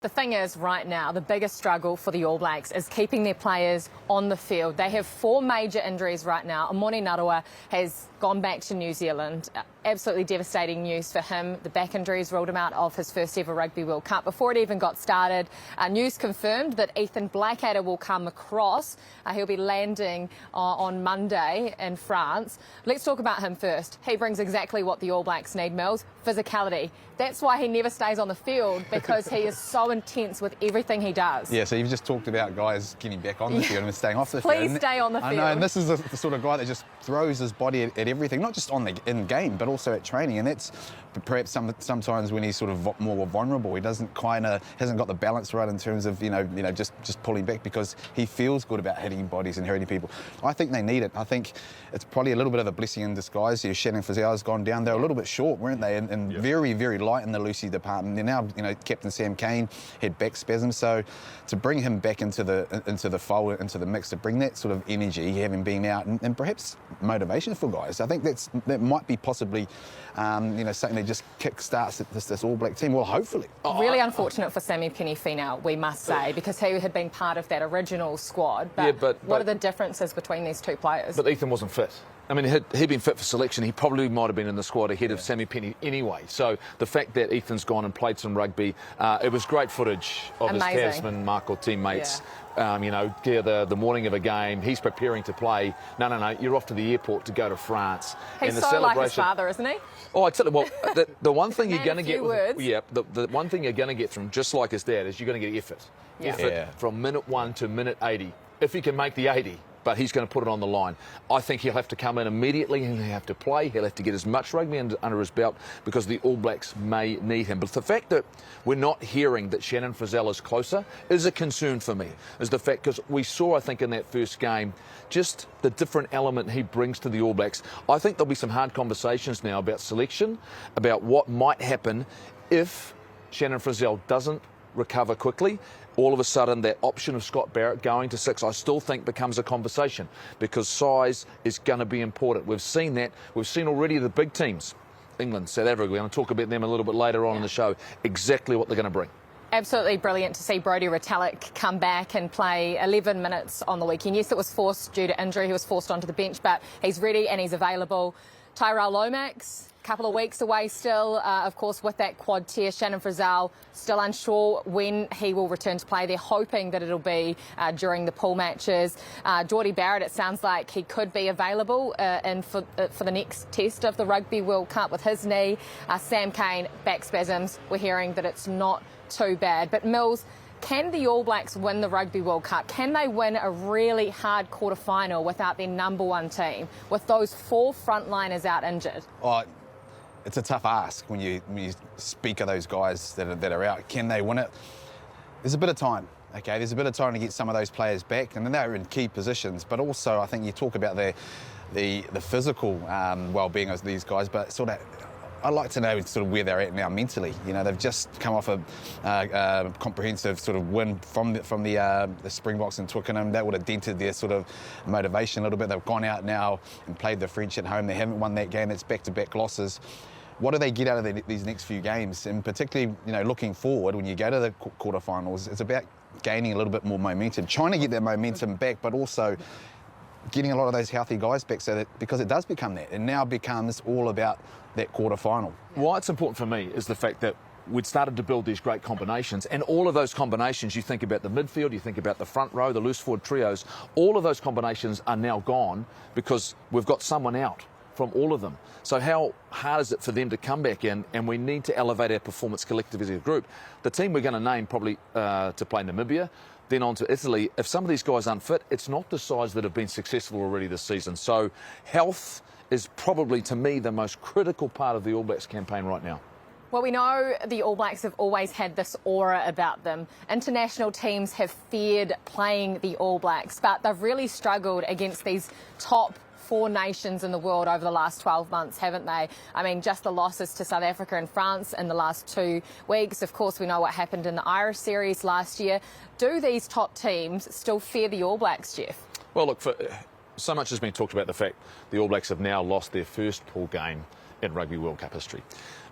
The thing is, right now, the biggest struggle for the All Blacks is keeping their players on the field. They have 4 major injuries right now. Amoni Narawa has gone back to New Zealand. Absolutely devastating news for him. The back injuries ruled him out of his first ever Rugby World Cup. Before it even got started, news confirmed that Ethan Blackadder will come across. He'll be landing on Monday in France. Let's talk about him first. He brings exactly what the All Blacks need, Mils: physicality. That's why he never stays on the field, because he is so intense with everything he does. Yeah, so you've just talked about guys getting back on the field and staying off the field. Please stay on the field. I know, and this is the sort of guy that just throws his body at everything, not just in game, but also at training. And that's perhaps sometimes when he's sort of more vulnerable, he hasn't got the balance right in terms of just pulling back, because he feels good about hitting bodies and hurting people. I think they need it. I think it's probably a little bit of a blessing in disguise. Shannon Frizzell's gone down. They were a little bit short, weren't they? And very, very light in the Lucy department. And now, Captain Sam Cane had back spasms. So to bring him back into the fold, into the mix, to bring that sort of energy, having been out, and perhaps motivation for guys, I think that might be possibly, something that just kick-starts this All Black team. Well, hopefully. Really unfortunate for Sammy Penny-Finau, we must say, because he had been part of that original squad. But what are the differences between these two players? But Ethan wasn't fit. I mean, he'd been fit for selection. He probably might have been in the squad ahead of Sammy Penny anyway. So the fact that Ethan's gone and played some rugby, it was great footage of his Tasman Markle teammates. The morning of a game, he's preparing to play. No, you're off to the airport to go to France. He's so like his father, isn't he? Oh, I tell you, well, the one thing you're going to get, the one thing you're going to get from just like his dad is you're going to get effort. Effort from minute 1 to minute 80. If he can make the 80. But he's going to put it on the line. I think he'll have to come in immediately and he'll have to play. He'll have to get as much rugby under his belt, because the All Blacks may need him. But the fact that we're not hearing that Shannon Frizzell is closer is a concern for me, is the fact, because we saw, I think, in that first game, just the different element he brings to the All Blacks. I think there'll be some hard conversations now about selection, about what might happen if Shannon Frizzell doesn't recover quickly. All of a sudden, that option of Scott Barrett going to 6, I still think becomes a conversation, because size is going to be important. We've seen that. We've seen already the big teams, England, South Africa. We're going to talk about them a little bit later on in the show, exactly what they're going to bring. Absolutely brilliant to see Brodie Retallick come back and play 11 minutes on the weekend. Yes, it was forced due to injury. He was forced onto the bench, but he's ready and he's available. Tyrell Lomax, a couple of weeks away still, of course, with that quad tear. Shannon Frizzell still unsure when he will return to play. They're hoping that it'll be during the pool matches. Jordie Barrett, it sounds like he could be available for the next test of the Rugby World Cup with his knee. Sam Cane, back spasms. We're hearing that it's not too bad. But Mils, can the All Blacks win the Rugby World Cup? Can they win a really hard quarter-final without their number 1 team, with those 4 frontliners out injured? Oh, it's a tough ask when you speak of those guys that are out. Can they win it? There's a bit of time. Okay, there's a bit of time to get some of those players back, and they're in key positions. But also, I think you talk about the physical well-being of these guys, but sort of, I'd like to know sort of where they're at now mentally. They've just come off a comprehensive sort of win from the Springboks in Twickenham. That would have dented their sort of motivation a little bit. They've gone out now and played the French at home. They haven't won that game. It's back-to-back losses. What do they get out of these next few games? And particularly, looking forward, when you go to the quarterfinals, it's about gaining a little bit more momentum, trying to get that momentum back, but also getting a lot of those healthy guys back, so that, because it does become that, it now becomes all about that quarter-final. Why it's important for me is the fact that we'd started to build these great combinations, and all of those combinations, you think about the midfield, you think about the front row, the loose forward trios, all of those combinations are now gone because we've got someone out from all of them. So how hard is it for them to come back in? And we need to elevate our performance collectively as a group. The team we're going to name probably to play Namibia, then on to Italy. If some of these guys aren't fit, it's not the sides that have been successful already this season. So health is probably, to me, the most critical part of the All Blacks campaign right now. Well, we know the All Blacks have always had this aura about them. International teams have feared playing the All Blacks, but they've really struggled against these top 4 nations in the world over the last 12 months, haven't they? I mean, just the losses to South Africa and France in the last 2 weeks. Of course, we know what happened in the Irish series last year. Do these top teams still fear the All Blacks, Jeff? Well, look, so much has been talked about the fact the All Blacks have now lost their first pool game in Rugby World Cup history.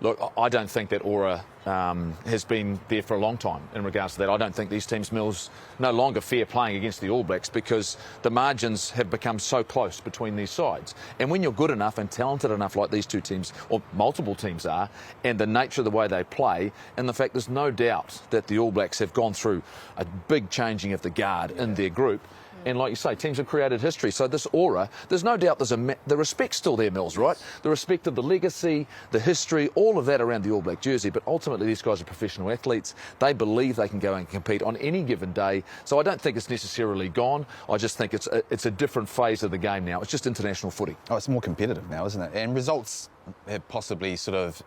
Look, I don't think that aura has been there for a long time in regards to that. I don't think these teams, Mills, no longer fair playing against the All Blacks because the margins have become so close between these sides. And when you're good enough and talented enough like these two teams, or multiple teams are, and the nature of the way they play, and the fact there's no doubt that the All Blacks have gone through a big changing of the guard in their group. And like you say, teams have created history. So this aura, there's no doubt the respect's still there, Mills, right? The respect of the legacy, the history, all of that around the All Black jersey. But ultimately, these guys are professional athletes. They believe they can go and compete on any given day. So I don't think it's necessarily gone. I just think it's a different phase of the game now. It's just international footy. Oh, it's more competitive now, isn't it? And results have possibly sort of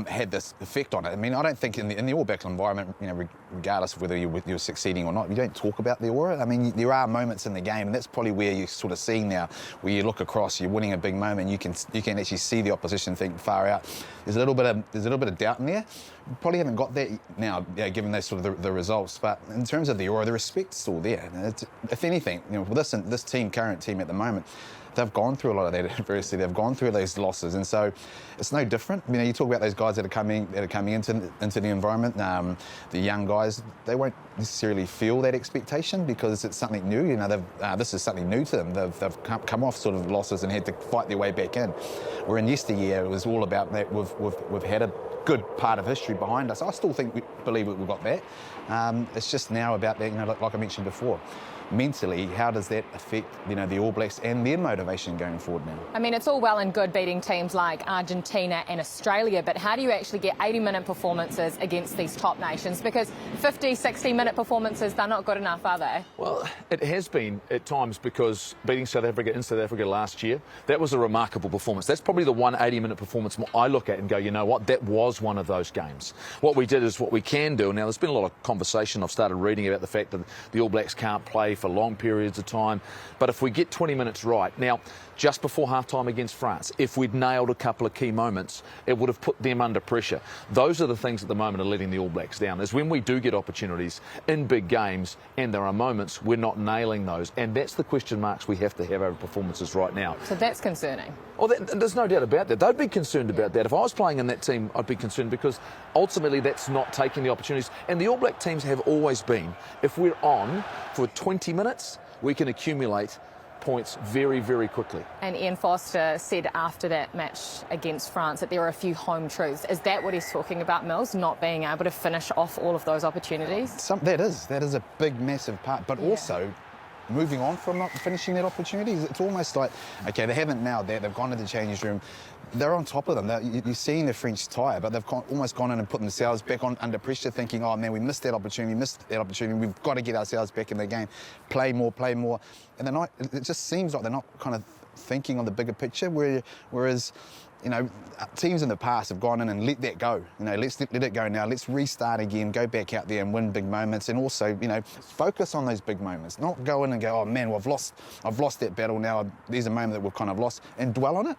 had this effect on it. I mean, I don't think in the All Black environment, regardless of whether you're succeeding or not, you don't talk about the aura. I mean, there are moments in the game, and that's probably where you're sort of seeing now, where you look across, you're winning a big moment, you can actually see the opposition think far out. There's a little bit of doubt in there. You probably haven't got that now, given those sort of the results. But in terms of the aura, the respect's still there. If anything, with this current team at the moment, they've gone through a lot of that adversity. They've gone through those losses, and so it's no different. You talk about those guys that are coming into the environment. The young guys, they won't necessarily feel that expectation because it's something new. This is something new to them. They've come off sort of losses and had to fight their way back in. Where in yesteryear it was all about that. We've had a good part of history behind us. I still believe we've got that. It's just now about that. Like I mentioned before. Mentally, how does that affect, the All Blacks and their motivation going forward now? I mean, it's all well and good beating teams like Argentina and Australia, but how do you actually get 80-minute performances against these top nations? Because 50, 60-minute performances, they're not good enough, are they? Well, it has been at times because beating South Africa in South Africa last year, that was a remarkable performance. That's probably the one 80-minute performance I look at and go, you know what, that was one of those games. What we did is what we can do. Now, there's been a lot of conversation. I've started reading about the fact that the All Blacks can't play for long periods of time. But if we get 20 minutes right, now, just before half-time against France, if we'd nailed a couple of key moments, it would have put them under pressure. Those are the things at the moment are letting the All Blacks down, is when we do get opportunities in big games and there are moments we're not nailing those. And that's the question marks we have to have over performances right now. So that's concerning. Well, there's no doubt about that. They'd be concerned about that. If I was playing in that team, I'd be concerned because ultimately that's not taking the opportunities. And the All Black teams have always been, if we're on for 20 minutes, we can accumulate points very, very quickly. And Ian Foster said after that match against France that there were a few home truths. Is that what he's talking about, Mills, not being able to finish off all of those opportunities? That is a big, massive part, but also moving on from not finishing that opportunity. It's almost like, okay, they haven't nailed that, they've gone to the change room, they're on top of them. You're seeing the French tire, but they've almost gone in and put themselves back under pressure, thinking, oh man, we missed that opportunity, we've got to get ourselves back in the game, play more. And they're not, it just seems like they're not kind of thinking on the bigger picture, whereas teams in the past have gone in and let that go. Let's let it go now. Let's restart again, go back out there and win big moments, and also, focus on those big moments. Not go in and go, oh man, well, I've lost that battle now. There's a moment that we've kind of lost, and dwell on it.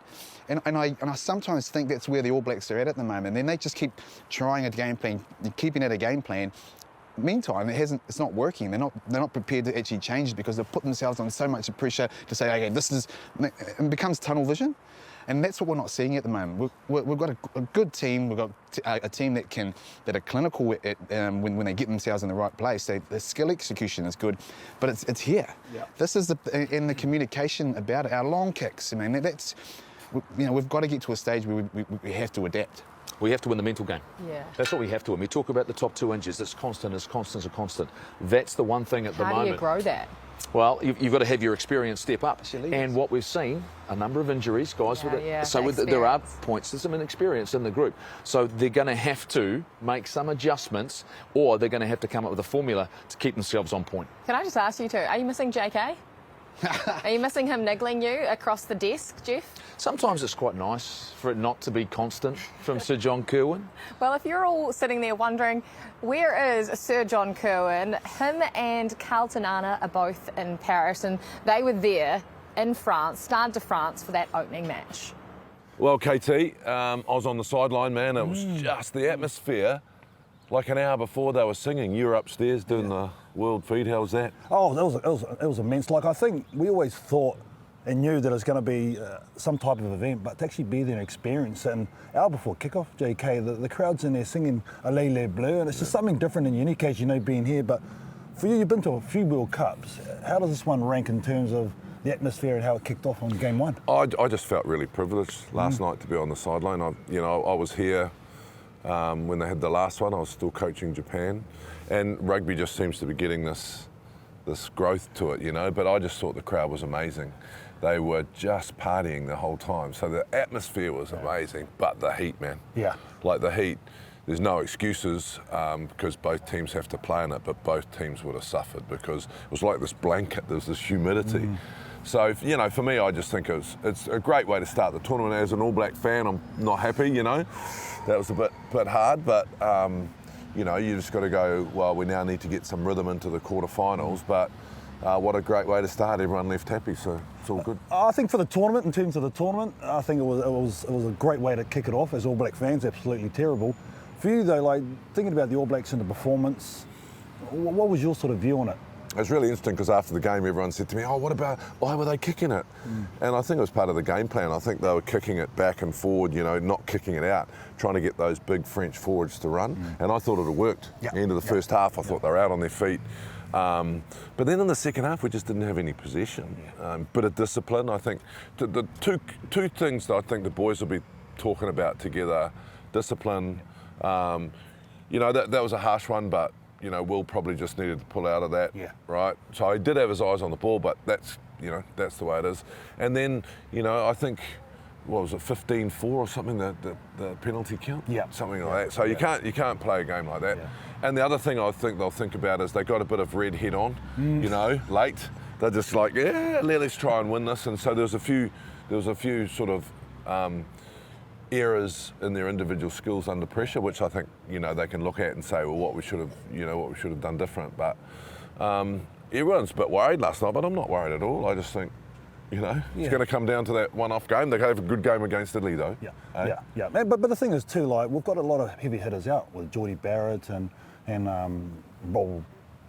And I sometimes think that's where the All Blacks are at the moment. Then they just keep trying a game plan, keeping it a game plan. Meantime, it's not working. They're not prepared to actually change it because they've put themselves on so much pressure to say, okay, it becomes tunnel vision. And that's what we're not seeing at the moment. We've got a good team. We've got a team that are clinical when they get themselves in the right place. The skill execution is good, but it's here. Yeah. This is in the communication about it. Our long kicks. I mean, we've got to get to a stage where we have to adapt. We have to win the mental game. Yeah. That's what we have to win. We talk about the top 2 inches. It's constant. That's the one thing at the moment. How do you grow that? Well, you've got to have your experience step up. And what we've seen, a number of injuries, guys. There are points, there's some inexperience in the group. So they're going to have to make some adjustments, or they're going to have to come up with a formula to keep themselves on point. Can I just ask you too, are you missing JK? Are you missing him niggling you across the desk, Jeff? Sometimes it's quite nice for it not to be constant from Sir John Kirwan. Well, if you're all sitting there wondering, where is Sir John Kirwan? Him and Carlton Anna are both in Paris, and they were there in France, Stade de France, for that opening match. Well, KT, I was on the sideline, man. It was just the atmosphere. Like an hour before they were singing, you were upstairs doing the world feed. How was that? Oh, it was immense. Like, I think we always thought and knew that it was going to be some type of event, but to actually be there and experience it. And hour before kickoff, JK, the crowd's in there singing Alele Bleu, and it's just something different and unique, as you know, being here. But for you, you've been to a few World Cups. How does this one rank in terms of the atmosphere and how it kicked off on game one? I just felt really privileged last night to be on the sideline. I was here when they had the last one. I was still coaching Japan, and rugby just seems to be getting this growth to it, But I just thought the crowd was amazing. They were just partying the whole time. So the atmosphere was amazing, but the heat, man. Yeah. Like the heat, there's no excuses because both teams have to play in it, but both teams would have suffered because it was like this blanket, there's this humidity. So, for me, I just think it's a great way to start the tournament. As an All Black fan, I'm not happy, That was a bit hard, but, you just got to go, well, we now need to get some rhythm into the quarterfinals, but what a great way to start. Everyone left happy, so it's all good. I think for the tournament, in terms of the tournament, I think it was a great way to kick it off. As All Black fans, absolutely terrible. For you though, like thinking about the All Blacks and the performance, what was your sort of view on it? It was really interesting because after the game, everyone said to me, why were they kicking it? And I think it was part of the game plan. I think they were kicking it back and forward, not kicking it out, trying to get those big French forwards to run. And I thought it had worked. Yep. End of the first half, I thought they were out on their feet. But then in the second half, we just didn't have any possession. Bit of discipline. I think the two things that I think the boys will be talking about together, discipline. That was a harsh one, but Will probably just needed to pull out of that, right? So he did have his eyes on the ball, but that's the way it is. And then, I think, what was it, 15-4 or something, the penalty count? Yeah. Something like that. So you can't play a game like that. Yeah. And the other thing I think they'll think about is they got a bit of red head on, late. They're just like, let's try and win this. And so there was a few sort of errors in their individual skills under pressure, which I think they can look at and say, well, what we should have done different. But everyone's a bit worried last night, but I'm not worried at all. I just think it's going to come down to that one-off game. They have a good game against Italy, though. Yeah. But the thing is too, like we've got a lot of heavy hitters out with Geordie Barrett and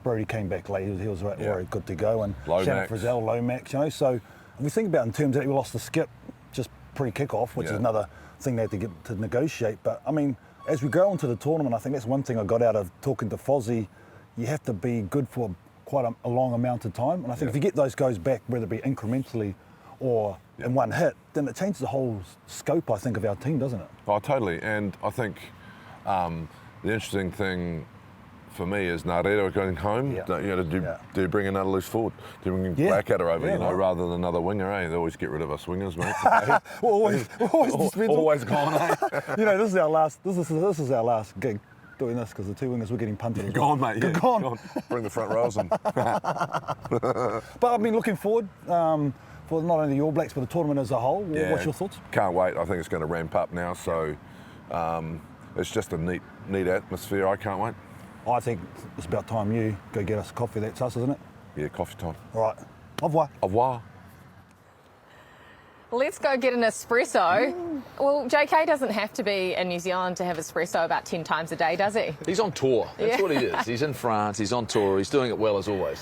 Brody came back late. He was very good to go, and Shannon Frizzell, Lomax. So if we think about in terms that we lost the skip just pre-kickoff, which is another thing they had to get to negotiate. But I mean, as we go into the tournament, I think that's one thing I got out of talking to Fozzie. You have to be good for quite a long amount of time, and I think if you get those guys back, whether it be incrementally or in one hit, then it changes the whole scope, I think, of our team, doesn't it? Oh, totally. And I think the interesting thing for me is Naredo going home. Do you bring another loose forward? Do you bring Blackadder over, rather than another winger? They always get rid of us wingers, mate. always gone. This is our last. This is our last gig doing this because the two wingers were getting punted. Gone, mate. You're gone. Bring the front rows in. But I've been looking forward for not only the All Blacks but the tournament as a whole. What's your thoughts? Can't wait. I think it's going to ramp up now. So it's just a neat atmosphere. I can't wait. I think it's about time you go get us a coffee. That's us, isn't it? Yeah, coffee time. All right. Au revoir. Au revoir. Let's go get an espresso. Well, JK doesn't have to be in New Zealand to have espresso about 10 times a day, does he? He's on tour. That's what he is. He's in France. He's on tour. He's doing it well as always.